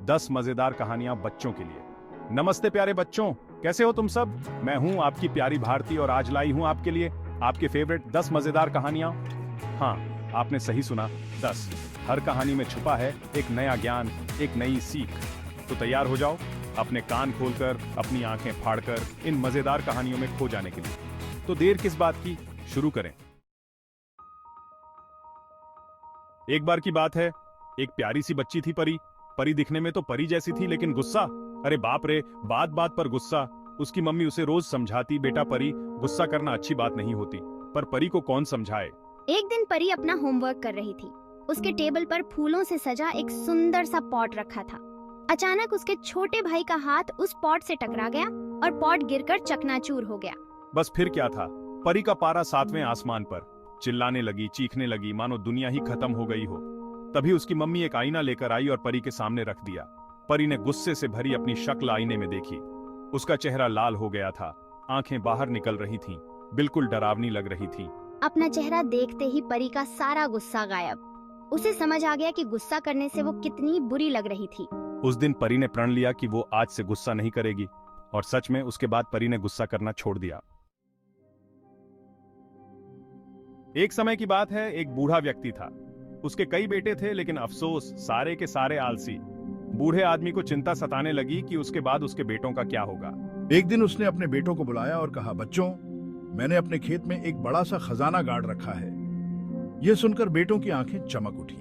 10 मजेदार कहानियां बच्चों के लिए। नमस्ते प्यारे बच्चों, कैसे हो तुम सब। मैं हूं आपकी प्यारी भारती और आज लाई हूं आपके लिए आपके फेवरेट 10 मजेदार कहानियां। हाँ, आपने सही सुना, 10। हर कहानी में छुपा है एक नया ज्ञान, एक नई सीख। तो तैयार हो जाओ अपने कान खोलकर, अपनी आंखें फाड़कर इन मजेदार कहानियों में खो जाने के लिए। तो देर किस बात की, शुरू करें। एक बार की बात है, एक प्यारी सी बच्ची थी परी। परी दिखने में तो परी जैसी थी, लेकिन गुस्सा, अरे बाप रे, बात बात पर गुस्सा। उसकी मम्मी उसे रोज समझाती, बेटा परी, गुस्सा करना अच्छी बात नहीं होती। पर परी को कौन समझाए। एक दिन परी अपना होमवर्क कर रही थी। उसके टेबल पर फूलों से सजा एक सुंदर सा पॉट रखा था। अचानक उसके छोटे भाई का हाथ उस पॉट से टकरा गया और पॉट गिरकर चकनाचूर हो गया। बस फिर क्या था, परी का पारा 7वें आसमान पर। चिल्लाने लगी, चीखने लगी, मानो दुनिया ही खत्म हो गई हो। तभी उसकी मम्मी एक आईना लेकर आई और परी के सामने रख दिया। परी ने गुस्से से भरी अपनी शक्ल आईने में देखी। उसका चेहरा लाल हो गया था, आंखें बाहर निकल रही थीं, बिल्कुल डरावनी लग रही थी। अपना चेहरा देखते ही परी का सारा गुस्सा गायब। उसे समझ आ गया कि गुस्सा करने से वो कितनी बुरी लग रही थी। उस दिन परी ने प्रण लिया कि वो आज से गुस्सा नहीं करेगी, और सच में उसके बाद परी ने गुस्सा करना छोड़ दिया। एक समय की बात है, एक बूढ़ा व्यक्ति था। उसके कई बेटे थे, लेकिन अफसोस, सारे के सारे आलसी। बूढ़े आदमी को चिंता सताने लगी कि उसके बाद उसके बेटों का क्या होगा। एक दिन उसने अपने बेटों को बुलाया और कहा, बच्चों, मैंने अपने खेत में एक बड़ा सा खजाना गाड़ रखा है। यह सुनकर बेटों की आंखें चमक उठी।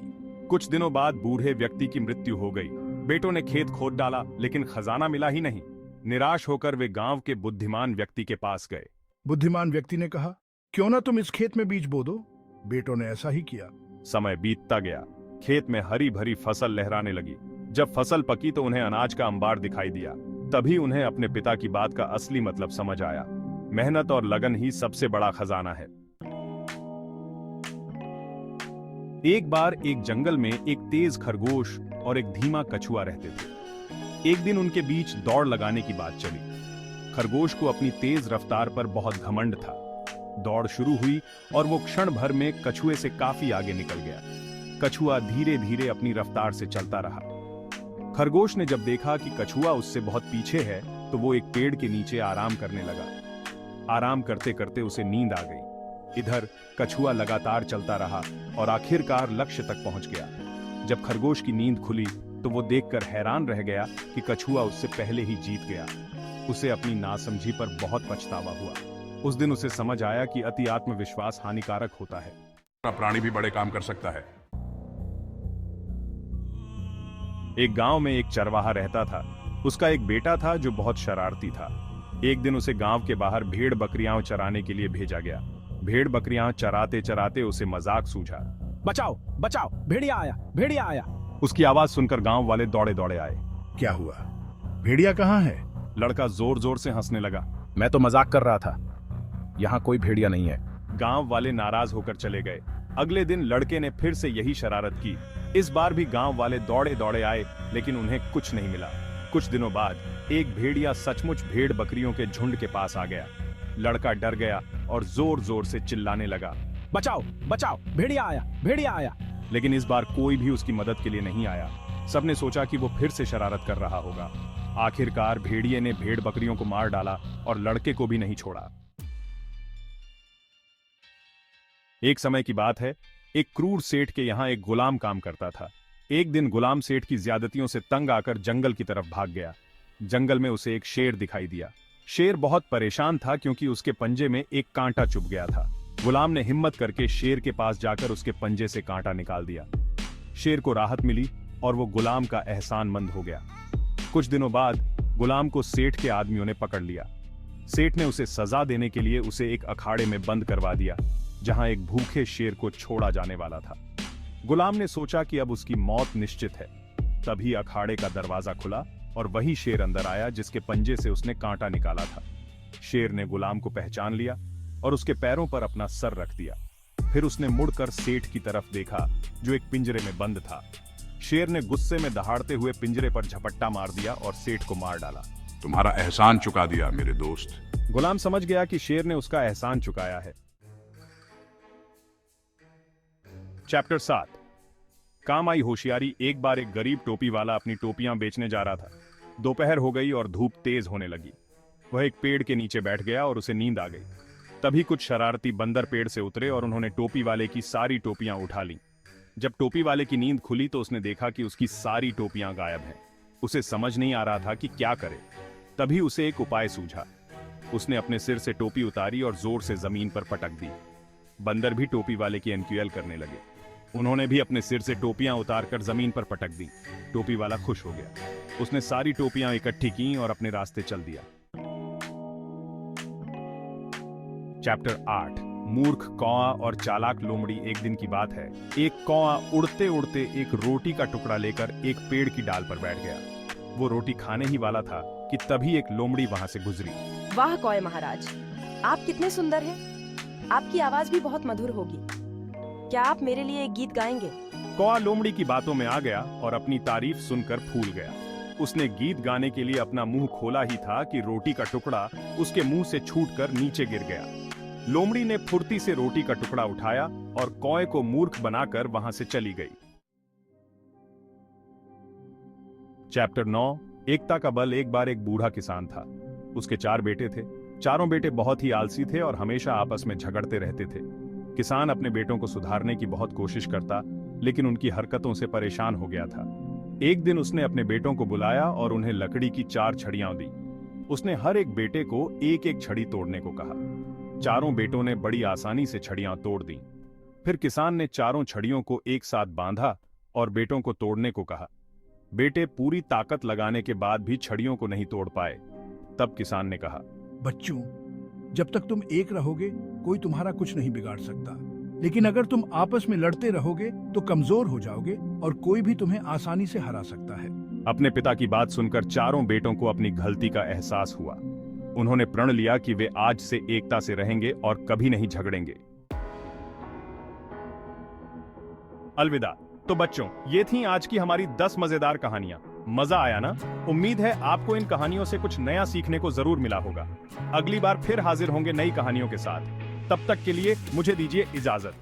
कुछ दिनों बाद बूढ़े व्यक्ति की मृत्यु हो गई। बेटों ने खेत खोद डाला, लेकिन खजाना मिला ही नहीं। निराश होकर वे गांव के बुद्धिमान व्यक्ति के पास गए। बुद्धिमान व्यक्ति ने कहा, क्यों ना तुम इस खेत में बीज बो दो। बेटों ने ऐसा ही किया। समय बीतता गया, खेत में हरी भरी फसल लहराने लगी। जब फसल पकी तो उन्हें अनाज का अंबार दिखाई दिया। तभी उन्हें अपने पिता की बात का असली मतलब समझ आया। मेहनत और लगन ही सबसे बड़ा खजाना है। एक बार एक जंगल में एक तेज खरगोश और एक धीमा कछुआ रहते थे। एक दिन उनके बीच दौड़ लगाने की बात चली। खरगोश को अपनी तेज रफ्तार पर बहुत घमंड था। दौड़ शुरू हुई और वो क्षण भर में कछुए से काफी आगे निकल गया। कछुआ धीरे धीरे अपनी रफ्तार से चलता रहा। खरगोश ने जब देखा कि कछुआ उससे बहुत पीछे है, तो वो एक पेड़ के नीचे आराम करने लगा। आराम करते करते उसे नींद आ गई। इधर कछुआ लगातार चलता रहा और आखिरकार लक्ष्य तक पहुंच गया। जब खरगोश की नींद खुली तो वो देखकर हैरान रह गया कि कछुआ उससे पहले ही जीत गया। उसे अपनी नासमझी पर बहुत पछतावा हुआ। उस दिन उसे समझ आया कि अति आत्मविश्वास हानिकारक होता है। प्राणी भी बड़े काम कर सकता है। एक गांव में एक चरवाहा रहता था। उसका एक बेटा था जो बहुत शरारती था। एक दिन उसे गांव के बाहर भेड़ बकरियां चराने के लिए भेजा गया। भेड़ बकरियां चराते चराते उसे मजाक सूझा। बचाओ बचाओ, भेड़िया आया, भेड़िया आया। उसकी आवाज सुनकर गांव वाले दौड़े दौड़े आए। क्या हुआ? भेड़िया कहाँ है? लड़का जोर जोर से हंसने लगा। मैं तो मजाक कर रहा था, यहाँ कोई भेड़िया नहीं है। गांव वाले नाराज होकर चले गए। अगले दिन लड़के ने फिर से यही शरारत की। इस बार भी गांव वाले दौड़े दौड़े आए, लेकिन उन्हें कुछ नहीं मिला। कुछ दिनों बाद एक भेड़िया सचमुच भेड़ बकरियों के झुंड के पास आ गया। लड़का डर गया और जोर जोर से चिल्लाने लगा, बचाओ बचाओ, भेड़िया आया, भेड़िया आया। लेकिन इस बार कोई भी उसकी मदद के लिए नहीं आया। सबने सोचा कि वो फिर से शरारत कर रहा होगा। आखिरकार भेड़िए ने भेड़ बकरियों को मार डाला और लड़के को भी नहीं छोड़ा। एक समय की बात है, एक क्रूर सेठ के यहाँ एक गुलाम काम करता था। एक दिन गुलाम सेठ की ज्यादतियों से तंग आकर जंगल की तरफ भाग गया। जंगल में उसे एक शेर दिखाई दिया। शेर बहुत परेशान था क्योंकि उसके पंजे में एक कांटा चुभ गया था। गुलाम ने हिम्मत करके शेर के पास जाकर उसके पंजे से कांटा निकाल दिया। शेर को राहत मिली और वो गुलाम का एहसानमंद हो गया। कुछ दिनों बाद गुलाम को सेठ के आदमियों ने पकड़ लिया। सेठ ने उसे सजा देने के लिए उसे एक अखाड़े में बंद करवा दिया, जहां एक भूखे शेर को छोड़ा जाने वाला था। गुलाम ने सोचा कि अब उसकी मौत निश्चित है। तभी अखाड़े का दरवाजा खुला और वही शेर अंदर आया जिसके पंजे से उसने कांटा निकाला था। शेर ने गुलाम को पहचान लिया और उसके पैरों पर अपना सर रख दिया। फिर उसने मुड़कर सेठ की तरफ देखा, जो एक पिंजरे में बंद था। शेर ने गुस्से में दहाड़ते हुए पिंजरे पर झपट्टा मार दिया और सेठ को मार डाला। तुम्हारा एहसान चुका दिया मेरे दोस्त। गुलाम समझ गया कि शेर ने उसका एहसान चुकाया है। चैप्टर 7। काम आई होशियारी, एक बार एक गरीब टोपी वाला अपनी टोपियां बेचने जा रहा था। दोपहर हो गई और धूप तेज होने लगी। वह एक पेड़ के नीचे बैठ गया और उसे नींद आ गई। तभी कुछ शरारती बंदर पेड़ से उतरे और उन्होंने टोपी वाले की सारी टोपियां उठा लीं। जब टोपी वाले की नींद खुली तो उसने देखा कि उसकी सारी टोपियां गायब हैं। उसे समझ नहीं आ रहा था कि क्या करे। तभी उसे एक उपाय सूझा। उसने अपने सिर से टोपी उतारी और जोर से जमीन पर पटक दी। बंदर भी टोपी वाले की एनक्यूएल करने लगे। उन्होंने भी अपने सिर से टोपियां उतारकर जमीन पर पटक दी। टोपी वाला खुश हो गया। उसने सारी टोपियां इकट्ठी की और अपने रास्ते चल दिया। चैप्टर 8 मूर्ख कौआ और चालाक लोमड़ी। एक दिन की बात है, एक कौआ उड़ते उड़ते एक रोटी का टुकड़ा लेकर एक पेड़ की डाल पर बैठ गया। वो रोटी खाने ही वाला था कि तभी एक लोमड़ी वहां से गुजरी। वाह कौए महाराज, आप कितने सुंदर हैं। आपकी आवाज भी बहुत मधुर होगी। क्या आप मेरे लिए एक गीत गाएंगे? कौआ लोमड़ी की बातों में आ गया और अपनी तारीफ सुनकर फूल गया। उसने गीत गाने के लिए अपना मुंह खोला ही था कि रोटी का टुकड़ा उसके मुंह से छूटकर नीचे गिर गया। लोमड़ी ने फुर्ती से रोटी का टुकड़ा उठाया और कौए को मूर्ख बनाकर वहां से चली गई। चैप्टर 9 एकता का बल। एक बार एक बूढ़ा किसान था। उसके 4 बेटे थे। चारों बेटे बहुत ही आलसी थे और हमेशा आपस में झगड़ते रहते थे। किसान अपने बेटों को सुधारने की बहुत कोशिश करता, लेकिन उनकी हरकतों से परेशान हो गया था। एक दिन उसने अपने बेटों को बुलाया और उन्हें लकड़ी की 4 छड़ियां दी। उसने हर एक बेटे को एक एक छड़ी तोड़ने को कहा। चारों बेटों ने बड़ी आसानी से छड़ियां तोड़ दी। फिर किसान ने चारों छड़ियों को एक साथ बांधा और बेटों को तोड़ने को कहा। बेटे पूरी ताकत लगाने के बाद भी छड़ियों को नहीं तोड़ पाए। तब किसान ने कहा, बच्चों, जब तक तुम एक रहोगे कोई तुम्हारा कुछ नहीं बिगाड़ सकता, लेकिन अगर तुम आपस में लड़ते रहोगे तो कमजोर हो जाओगे और कोई भी तुम्हें आसानी से हरा सकता है। अपने पिता की बात सुनकर चारों बेटों को अपनी गलती का एहसास हुआ। उन्होंने प्रण लिया कि वे आज से एकता से रहेंगे और कभी नहीं झगड़ेंगे। अलविदा। तो बच्चों, ये थी आज की हमारी 10 मजेदार कहानियां। मजा आया ना? उम्मीद है आपको इन कहानियों से कुछ नया सीखने को जरूर मिला होगा। अगली बार फिर हाजिर होंगे नई कहानियों के साथ। तब तक के लिए मुझे दीजिए इजाजत।